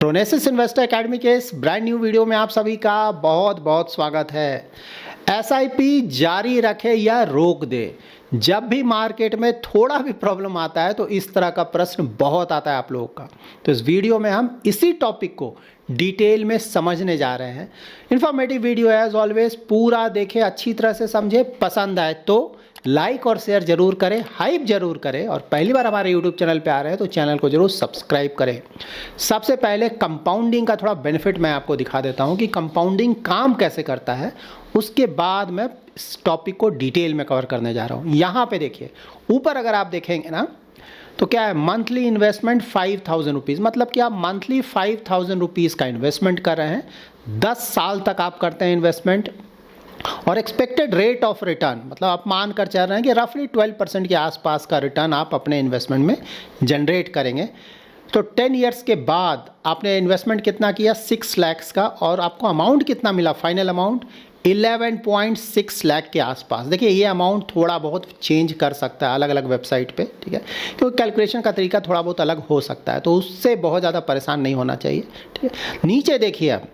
प्रोनेसिस investor academy के इस brand new video में आप सभी का बहुत बहुत स्वागत है। एसआईपी जारी रखे या रोक दे, जब भी मार्केट में थोड़ा भी प्रॉब्लम आता है तो इस तरह का प्रश्न बहुत आता है आप लोगों का। तो इस वीडियो में हम इसी टॉपिक को डिटेल में समझने जा रहे हैं। इन्फॉर्मेटिव वीडियो एज ऑलवेज, पूरा देखें, अच्छी तरह से समझे, पसंद आए तो लाइक और शेयर जरूर करें, हाइप जरूर करें और पहली बार हमारे यूट्यूब चैनल पे आ रहे हैं तो चैनल को जरूर सब्सक्राइब करें। सबसे पहले कंपाउंडिंग का थोड़ा बेनिफिट मैं आपको दिखा देता हूं कि कंपाउंडिंग काम कैसे करता है, उसके बाद मैं इस टॉपिक को डिटेल में कवर करने जा रहा हूं। यहाँ पे देखिए, ऊपर अगर आप देखेंगे ना तो क्या है, मंथली इन्वेस्टमेंट 5000 रुपीज़, मतलब कि आप मंथली 5000 रुपीज़ का इन्वेस्टमेंट कर रहे हैं। 10 साल तक आप करते हैं इन्वेस्टमेंट और एक्सपेक्टेड रेट ऑफ रिटर्न, मतलब आप मान कर चल रहे हैं कि रफली 12% के आसपास का रिटर्न आप अपने इन्वेस्टमेंट में जनरेट करेंगे। तो 10 ईयर्स के बाद आपने इन्वेस्टमेंट कितना किया, 6 लाख का, और आपको अमाउंट कितना मिला, फाइनल अमाउंट 11.6 लाख के आसपास। देखिए ये अमाउंट थोड़ा बहुत चेंज कर सकता है अलग अलग वेबसाइट पे, ठीक है, क्योंकि कैलकुलेशन का तरीका थोड़ा बहुत अलग हो सकता है, तो उससे बहुत ज़्यादा परेशान नहीं होना चाहिए, ठीक है। नीचे देखिए, अब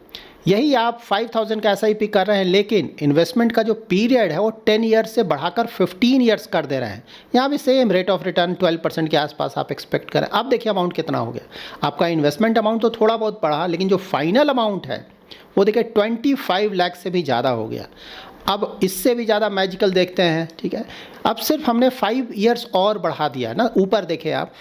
यही आप 5000 का एसआईपी कर रहे हैं, लेकिन इन्वेस्टमेंट का जो पीरियड है वो 10 ईयर्स से बढ़ाकर 15 ईयर्स कर दे रहे हैं। यहाँ भी सेम रेट ऑफ रिटर्न 12% के आसपास आप एक्सपेक्ट करें। अब देखिए अमाउंट कितना हो गया, आपका इन्वेस्टमेंट अमाउंट तो थोड़ा बहुत बढ़ा, लेकिन जो फाइनल अमाउंट है वो देखिए 25 लाख से भी ज़्यादा हो गया। अब इससे भी ज़्यादा मैजिकल देखते हैं, ठीक है। अब सिर्फ हमने 5 ईयर्स और बढ़ा दिया ना, ऊपर देखिए आप,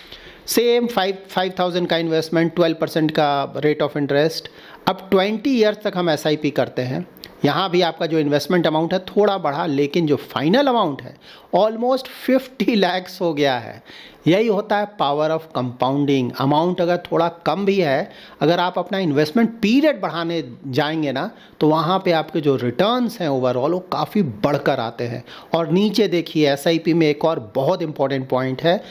सेम 5000 का इन्वेस्टमेंट, 12% का रेट ऑफ इंटरेस्ट, अब 20 ईयर्स तक हम एसआईपी करते हैं। यहाँ भी आपका जो इन्वेस्टमेंट अमाउंट है थोड़ा बढ़ा, लेकिन जो फाइनल अमाउंट है ऑलमोस्ट 50 लाख हो गया है। यही होता है पावर ऑफ कंपाउंडिंग। अमाउंट अगर थोड़ा कम भी है, अगर आप अपना इन्वेस्टमेंट पीरियड बढ़ाने जाएंगे ना, तो वहाँ पे आपके जो रिटर्न्स हैं ओवरऑल वो काफ़ी बढ़कर आते हैं। और नीचे देखिए एसआईपी में एक और बहुत इंपॉर्टेंट पॉइंट है,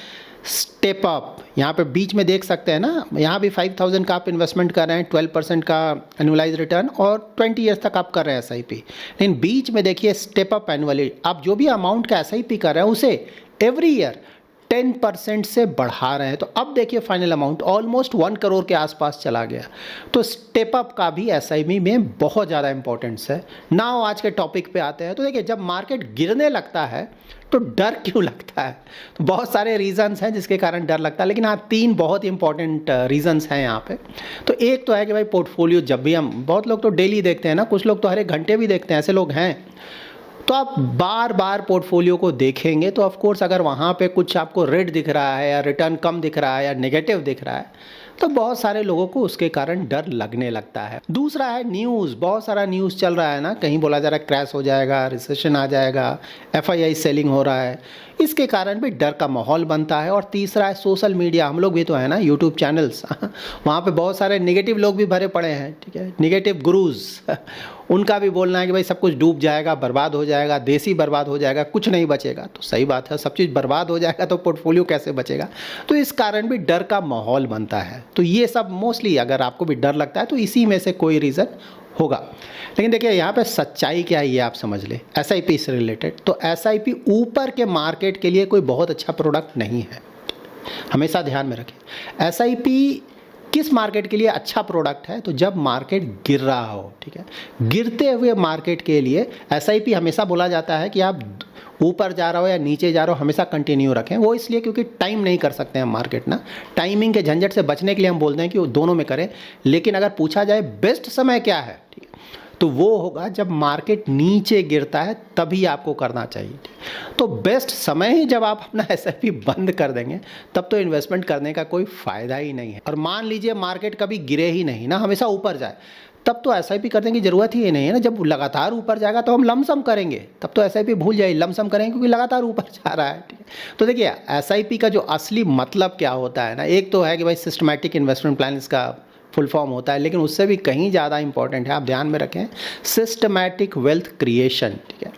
स्टेप अप। यहाँ पे बीच में देख सकते हैं ना, यहाँ भी 5000 का आप इन्वेस्टमेंट कर रहे हैं, 12% का एनुअलाइज रिटर्न और 20 ईयर्स तक आप कर रहे हैं एसआईपी, लेकिन बीच में देखिए स्टेप अप एनुअली। आप जो भी अमाउंट का एसआईपी कर रहे हैं उसे एवरी ईयर 10% से बढ़ा रहे हैं। तो अब देखिए फाइनल अमाउंट ऑलमोस्ट 1 करोड़ के आसपास चला गया। तो स्टेप अप का भी एसआईपी में बहुत ज़्यादा इंपॉर्टेंस है। नाउ आज के टॉपिक पे आते हैं। तो देखिए, जब मार्केट गिरने लगता है तो डर क्यों लगता है, तो बहुत सारे रीजंस हैं जिसके कारण डर लगता है, लेकिन हाँ 3 बहुत इंपॉर्टेंट रीजंस हैं यहाँ पे। तो एक तो है कि भाई पोर्टफोलियो, जब भी हम, बहुत लोग तो डेली देखते हैं ना, कुछ लोग तो हर एक घंटे भी देखते हैं, ऐसे लोग हैं। तो आप बार बार पोर्टफोलियो को देखेंगे तो ऑफ कोर्स अगर वहाँ पे कुछ आपको रेड दिख रहा है या रिटर्न कम दिख रहा है या नेगेटिव दिख रहा है, तो बहुत सारे लोगों को उसके कारण डर लगने लगता है। दूसरा है न्यूज़, बहुत सारा न्यूज़ चल रहा है ना, कहीं बोला जा रहा है क्रैश हो जाएगा, रिसेशन आ जाएगा, एफआईआई सेलिंग हो रहा है, इसके कारण भी डर का माहौल बनता है। और तीसरा है सोशल मीडिया, हम लोग भी तो है ना, यूट्यूब चैनल्स वहाँ पे बहुत सारे नेगेटिव लोग भी भरे पड़े हैं, ठीक है, नेगेटिव गुरुज उनका भी बोलना है कि भाई सब कुछ डूब जाएगा, बर्बाद हो जाएगा, देश ही बर्बाद हो जाएगा, कुछ नहीं बचेगा। तो सही बात है, सब चीज़ बर्बाद हो जाएगा तो पोर्टफोलियो कैसे बचेगा। तो इस कारण भी डर का माहौल बनता है। तो ये सब मोस्टली, अगर आपको भी डर लगता है तो इसी में से कोई रीज़न होगा। लेकिन देखिए यहाँ पे सच्चाई क्या है ये आप समझ ले, एसआईपी से रिलेटेड। तो एसआईपी ऊपर के मार्केट के लिए कोई बहुत अच्छा प्रोडक्ट नहीं है, हमेशा ध्यान में रखें। एसआईपी किस मार्केट के लिए अच्छा प्रोडक्ट है, तो जब मार्केट गिर रहा हो, ठीक है, गिरते हुए मार्केट के लिए एसआईपी हमेशा बोला जाता है कि आप ऊपर जा रहा हो या नीचे जा रहा हो, हमेशा कंटिन्यू रखें। वो इसलिए क्योंकि टाइम नहीं कर सकते हैं मार्केट ना, टाइमिंग के झंझट से बचने के लिए हम बोलते हैं कि वो दोनों में करें। लेकिन अगर पूछा जाए बेस्ट समय क्या है, ठीक है, तो वो होगा जब मार्केट नीचे गिरता है, तभी आपको करना चाहिए। तो बेस्ट समय ही जब आप अपना एसआईपी बंद कर देंगे, तब तो इन्वेस्टमेंट करने का कोई फ़ायदा ही नहीं है। और मान लीजिए मार्केट कभी गिरे ही नहीं ना, हमेशा ऊपर जाए, तब तो एसआईपी करने की ज़रूरत ही नहीं है ना। जब लगातार ऊपर जाएगा तो हम लमसम करेंगे, तब तो एसआईपी भूल जाइए, लमसम करेंगे क्योंकि लगातार ऊपर जा रहा है, ठीक है। तो देखिए एसआईपी का जो असली मतलब क्या होता है ना, एक तो है कि भाई सिस्टमैटिक इन्वेस्टमेंट प्लान इसका फुल फॉर्म होता है, लेकिन उससे भी कहीं ज़्यादा इंपॉर्टेंट है, आप ध्यान में रखें, सिस्टमैटिक वेल्थ क्रिएशन, ठीक है।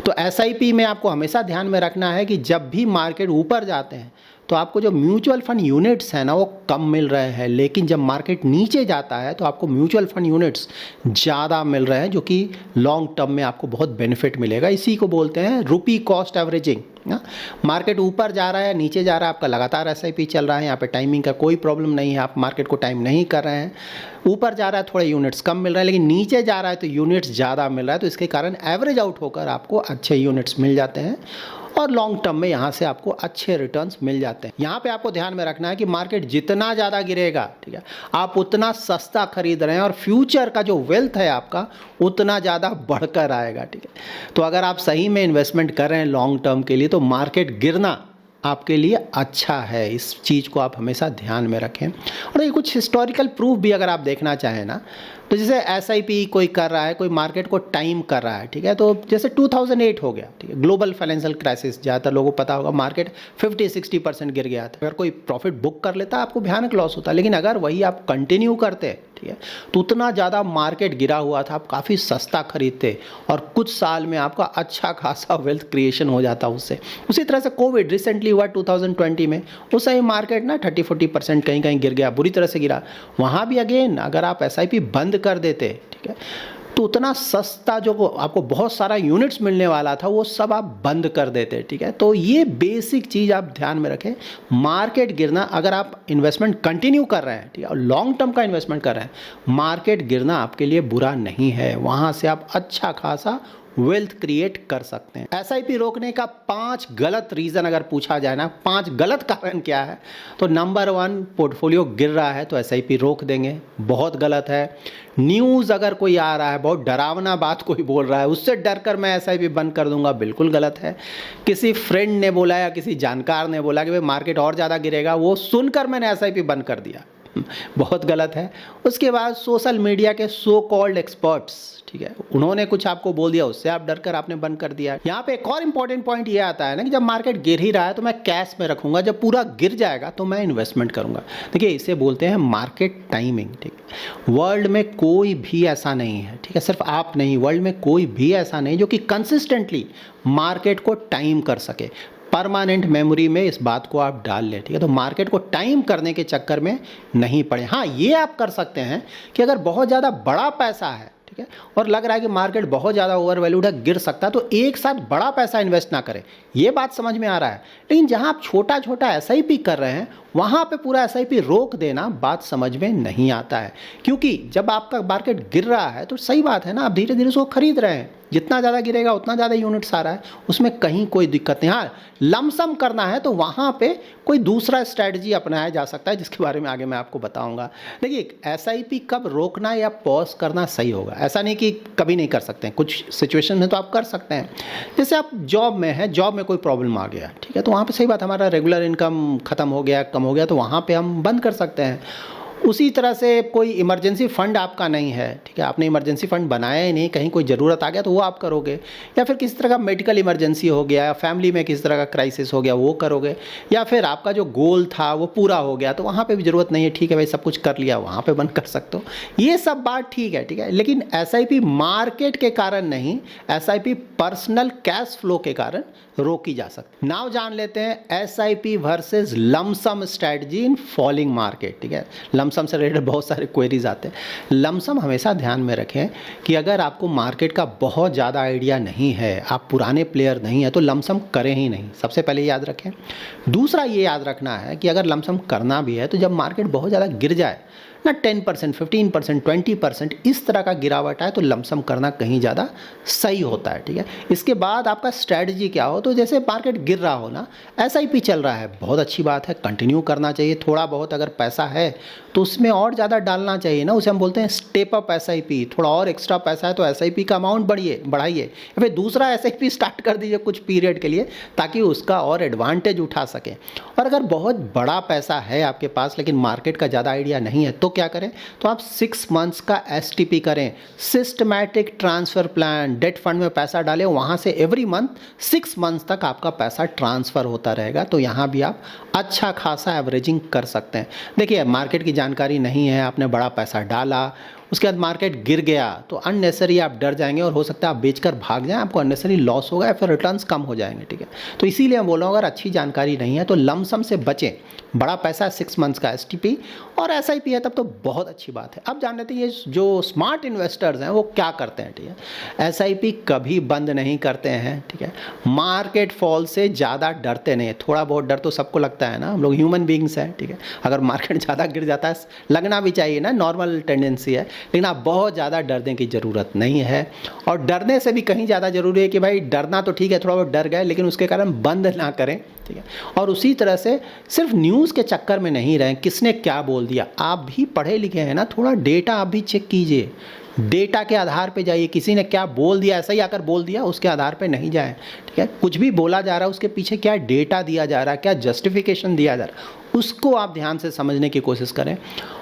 तो एसआईपी में आपको हमेशा ध्यान में रखना है कि जब भी मार्केट ऊपर जाते हैं तो तो आपको जो म्यूचुअल फंड यूनिट्स हैं ना वो कम मिल रहे हैं, लेकिन जब मार्केट नीचे जाता है तो आपको म्यूचुअल फंड यूनिट्स ज़्यादा मिल रहे हैं, जो कि लॉन्ग टर्म में आपको बहुत बेनिफिट मिलेगा। इसी को बोलते हैं रुपी कॉस्ट एवरेजिंग। मार्केट ऊपर जा रहा है, नीचे जा रहा है, आपका लगातार एसआईपी चल रहा है, यहाँ पे टाइमिंग का कोई प्रॉब्लम नहीं है, आप मार्केट को टाइम नहीं कर रहे हैं। ऊपर जा रहा है थोड़े यूनिट्स कम मिल रहे हैं, लेकिन नीचे जा रहा है तो यूनिट्स ज़्यादा मिल रहा है, तो इसके कारण एवरेज आउट होकर आपको अच्छे यूनिट्स मिल जाते हैं और लॉन्ग टर्म में यहाँ से आपको अच्छे रिटर्न्स मिल जाते हैं। यहाँ पे आपको ध्यान में रखना है कि मार्केट जितना ज़्यादा गिरेगा, ठीक है, आप उतना सस्ता खरीद रहे हैं और फ्यूचर का जो वेल्थ है आपका उतना ज़्यादा बढ़कर आएगा, ठीक है। तो अगर आप सही में इन्वेस्टमेंट कर रहे हैं लॉन्ग टर्म के लिए तो मार्केट गिरना आपके लिए अच्छा है, इस चीज़ को आप हमेशा ध्यान में रखें। और ये कुछ हिस्टोरिकल प्रूफ भी अगर आप देखना चाहें ना, तो जैसे एसआईपी कोई कर रहा है, कोई मार्केट को टाइम कर रहा है, ठीक है, तो जैसे 2008 हो गया, ठीक है, ग्लोबल फाइनेंशियल क्राइसिस, ज़्यादातर लोगों को पता होगा, मार्केट 50-60% गिर गया था। अगर कोई प्रॉफिट बुक कर लेता आपको भयानक लॉस होता, लेकिन अगर वही आप कंटिन्यू करते, ठीक है, तो उतना ज़्यादा मार्केट गिरा हुआ था, आप काफ़ी सस्ता खरीदते और कुछ साल में आपका अच्छा खासा वेल्थ क्रिएशन हो जाता उससे। उसी तरह से कोविड रिसेंटली हुआ 2020 में, उस समय मार्केट ना 30-40% कहीं कहीं गिर गया, बुरी तरह से गिरा। वहाँ भी अगेन अगर आप एसआईपी बंद कर देते, ठीक है, तो उतना सस्ता जो आपको बहुत सारा यूनिट्स मिलने वाला था वो सब आप बंद कर देते, ठीक है। तो ये बेसिक चीज़ आप ध्यान में रखें। मार्केट गिरना, अगर आप इन्वेस्टमेंट कंटिन्यू कर रहे हैं, ठीक है, और लॉन्ग टर्म का इन्वेस्टमेंट कर रहे हैं, मार्केट गिरना आपके लिए बुरा नहीं है, वहाँ से आप अच्छा खासा वेल्थ क्रिएट कर सकते हैं। एसआईपी रोकने का 5 गलत रीज़न अगर पूछा जाए ना, 5 गलत कारण क्या है, तो नंबर 1, पोर्टफोलियो गिर रहा है तो एसआईपी रोक देंगे, बहुत गलत है। न्यूज़ अगर कोई आ रहा है, बहुत डरावना बात कोई बोल रहा है, उससे डर कर मैं एसआईपी बंद कर दूंगा, बिल्कुल गलत है। किसी फ्रेंड ने बोला या किसी जानकार ने बोला कि भाई मार्केट और ज़्यादा गिरेगा, वो सुनकर मैंने एसआईपी बंद कर दिया, बहुत गलत है। उसके बाद सोशल मीडिया के सो कॉल्ड एक्सपर्ट्स, ठीक है, उन्होंने कुछ आपको बोल दिया, उससे आप डर कर आपने बंद कर दिया। यहाँ पे एक और इंपॉर्टेंट पॉइंट ये आता है ना कि जब मार्केट गिर ही रहा है तो मैं कैश में रखूंगा, जब पूरा गिर जाएगा तो मैं इन्वेस्टमेंट करूंगा। देखिए, इसे बोलते हैं मार्केट टाइमिंग, ठीक है। वर्ल्ड में कोई भी ऐसा नहीं है, ठीक है, सिर्फ आप नहीं, वर्ल्ड में कोई भी ऐसा नहीं जो कि कंसिस्टेंटली मार्केट को टाइम कर सके। परमानेंट मेमोरी में इस बात को आप डाल लें, ठीक है। तो मार्केट को टाइम करने के चक्कर में नहीं पड़े। हाँ, ये आप कर सकते हैं कि अगर बहुत ज़्यादा बड़ा पैसा है, ठीक है, और लग रहा है कि मार्केट बहुत ज़्यादा ओवर वैल्यूड है, गिर सकता है, तो एक साथ बड़ा पैसा इन्वेस्ट ना करें, ये बात समझ में आ रहा है। लेकिन जहाँ आप छोटा छोटा एसआईपी कर रहे हैं वहाँ पे पूरा एसआईपी रोक देना बात समझ में नहीं आता है, क्योंकि जब आपका मार्केट गिर रहा है तो सही बात है ना, आप धीरे धीरे उसको खरीद रहे हैं, जितना ज़्यादा गिरेगा उतना ज़्यादा यूनिट्स आ रहा है, उसमें कहीं कोई दिक्कत नहीं। हाँ, लमसम करना है तो वहाँ पे कोई दूसरा स्ट्रैटेजी अपनाया जा सकता है, जिसके बारे में आगे मैं आपको बताऊंगा। देखिए, एसआईपी कब रोकना या पॉज करना सही होगा, ऐसा नहीं कि कभी नहीं कर सकते हैं, कुछ सिचुएशन में तो आप कर सकते हैं। जैसे आप जॉब में हैं, जॉब में कोई प्रॉब्लम आ गया, ठीक है, तो वहाँ पे सही बात, हमारा रेगुलर इनकम खत्म हो गया, कम हो गया, तो वहाँ पे हम बंद कर सकते हैं। उसी तरह से कोई इमरजेंसी फ़ंड आपका नहीं है, ठीक है, आपने इमरजेंसी फ़ंड बनाया ही नहीं, कहीं कोई ज़रूरत आ गया तो वो आप करोगे, या फिर किसी तरह का मेडिकल इमरजेंसी हो गया, या फैमिली में किसी तरह का क्राइसिस हो गया वो करोगे, या फिर आपका जो गोल था वो पूरा हो गया तो वहाँ पे भी ज़रूरत नहीं है, ठीक है भाई सब कुछ कर लिया, वहाँ पे बंद कर सकते हो, ये सब बात ठीक है, ठीक है। लेकिन एसआईपी मार्केट के कारण नहीं, एसआईपी पर्सनल कैश फ्लो के कारण रोकी जा सकती। नाउ जान लेते हैं SIP versus lump sum strategy in falling market, ठीक है। लमसम से रिलेटेड बहुत सारे क्वेरीज आते हैं। लमसम हमेशा ध्यान में रखें कि अगर आपको मार्केट का बहुत ज़्यादा आइडिया नहीं है, आप पुराने प्लेयर नहीं है, तो लमसम करें ही नहीं, सबसे पहले याद रखें। दूसरा ये याद रखना है कि अगर लमसम करना भी है तो जब मार्केट बहुत ज़्यादा गिर जाए ना, 10%, 15%, 20% इस तरह का गिरावट आए, तो लमसम करना कहीं ज़्यादा सही होता है, ठीक है। इसके बाद आपका स्ट्रैटेजी क्या हो, तो जैसे मार्केट गिर रहा हो ना, एसआईपी चल रहा है, बहुत अच्छी बात है, कंटिन्यू करना चाहिए। थोड़ा बहुत अगर पैसा है तो उसमें और ज़्यादा डालना चाहिए ना, उसे हम बोलते हैं स्टेप अप एसआईपी। थोड़ा और एक्स्ट्रा पैसा है तो एसआईपी का अमाउंट बढ़ाइए, या फिर दूसरा एसआईपी स्टार्ट कर दीजिए कुछ पीरियड के लिए, ताकि उसका और एडवांटेज उठा सकें। और अगर बहुत बड़ा पैसा है आपके पास लेकिन मार्केट का ज़्यादा आइडिया नहीं है, तो क्या करें, तो आप 6 मंथ्स का एसटीपी करें, systematic transfer plan. Debt fund में पैसा डालें, वहाँ से एवरी मंथ 6 मंथ्स तक आपका पैसा ट्रांसफ़र होता रहेगा, तो यहाँ भी आप अच्छा खासा एवरेजिंग कर सकते हैं। देखिए, मार्केट की जानकारी नहीं है, आपने बड़ा पैसा डाला, उसके बाद मार्केट गिर गया तो अननेसेसरी आप डर जाएंगे और हो सकता है आप बेचकर भाग जाएं, आपको अननेसेसरी लॉस होगा या फिर रिटर्न्स कम हो जाएंगे, ठीक है। तो इसीलिए मैं बोल रहा हूँ अगर अच्छी जानकारी नहीं है तो लमसम से बचें। बड़ा पैसा 6 मंथ्स का एसटीपी और एसआईपी है तब तो बहुत अच्छी बात है। अब जान लेते हैं ये जो स्मार्ट इन्वेस्टर्स हैं वो क्या करते हैं, ठीक है। एसआईपी कभी बंद नहीं करते हैं, ठीक है। मार्केट फॉल से ज़्यादा डरते नहीं है। थोड़ा बहुत डर तो सबको लगता है ना, हम लोग ह्यूमन बींग्स हैं, ठीक है। अगर मार्केट ज़्यादा गिर जाता है लगना भी चाहिए ना, नॉर्मल टेंडेंसी है, लेकिन आप बहुत ज़्यादा डरने की ज़रूरत नहीं है। और डरने से भी कहीं ज़्यादा ज़रूरी है कि भाई डरना तो ठीक है, थोड़ा बहुत डर गए लेकिन उसके कारण बंद ना करें, ठीक है। और उसी तरह से सिर्फ न्यूज़ के चक्कर में नहीं रहें, किसने क्या बोल दिया। आप भी पढ़े लिखे हैं ना, थोड़ा डेटा आप भी चेक कीजिए, डेटा के आधार पे जाइए। किसी ने क्या बोल दिया, ऐसा ही आकर बोल दिया, उसके आधार पे नहीं जाएं, ठीक है। कुछ भी बोला जा रहा है उसके पीछे क्या डेटा दिया जा रहा है, क्या जस्टिफिकेशन दिया जा रहा है, उसको आप ध्यान से समझने की कोशिश करें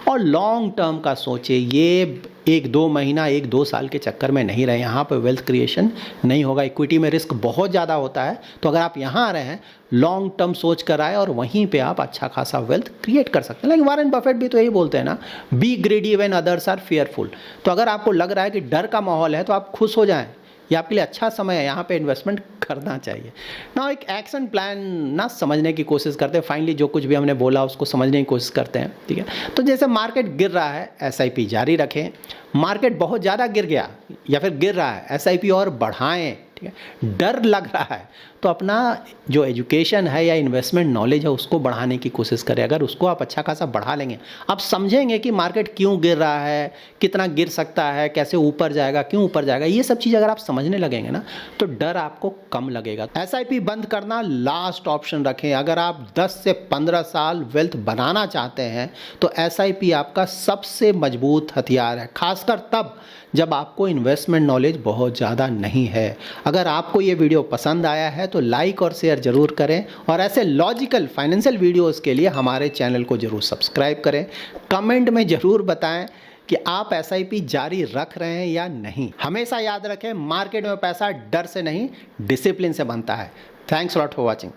और लॉन्ग टर्म का सोचिए। ये 1-2 महीना 1-2 साल के चक्कर में नहीं रहे, यहाँ पर वेल्थ क्रिएशन नहीं होगा। इक्विटी में रिस्क बहुत ज़्यादा होता है, तो अगर आप यहाँ आ रहे हैं लॉन्ग टर्म सोच कर आए और वहीं पे आप अच्छा खासा वेल्थ क्रिएट कर सकते हैं। लेकिन वॉरेन बफेट भी तो यही बोलते हैं ना, be greedy when others are fearful. तो अगर आपको लग रहा है कि डर का माहौल है तो आप खुश हो जाएं, ये आपके लिए अच्छा समय है, यहाँ पे इन्वेस्टमेंट करना चाहिए ना। एक एक्शन प्लान ना समझने की कोशिश करते हैं, फाइनली जो कुछ भी हमने बोला उसको समझने की कोशिश करते हैं, ठीक है। तो जैसे मार्केट गिर रहा है एसआईपी जारी रखें, मार्केट बहुत ज़्यादा गिर गया या फिर गिर रहा है एसआईपी और बढ़ाएं, ठीक है। डर लग रहा है तो अपना जो एजुकेशन है या इन्वेस्टमेंट नॉलेज है उसको बढ़ाने की कोशिश करें। अगर उसको आप अच्छा खासा बढ़ा लेंगे, आप समझेंगे कि मार्केट क्यों गिर रहा है, कितना गिर सकता है, कैसे ऊपर जाएगा, क्यों ऊपर जाएगा, ये सब चीज़ अगर आप समझने लगेंगे ना तो डर आपको कम लगेगा। एसआईपी बंद करना लास्ट ऑप्शन रखें। अगर आप 10 से 15 साल वेल्थ बनाना चाहते हैं तो एसआईपी आपका सबसे मजबूत हथियार है, खासकर तब जब आपको इन्वेस्टमेंट नॉलेज बहुत ज़्यादा नहीं है। अगर आपको ये वीडियो पसंद आया है तो लाइक और शेयर ज़रूर करें और ऐसे लॉजिकल फाइनेंशियल वीडियोस के लिए हमारे चैनल को ज़रूर सब्सक्राइब करें। कमेंट में ज़रूर बताएं कि आप एसआईपी जारी रख रहे हैं या नहीं। हमेशा याद रखें, मार्केट में पैसा डर से नहीं डिसिप्लिन से बनता है। Thanks lot for watching.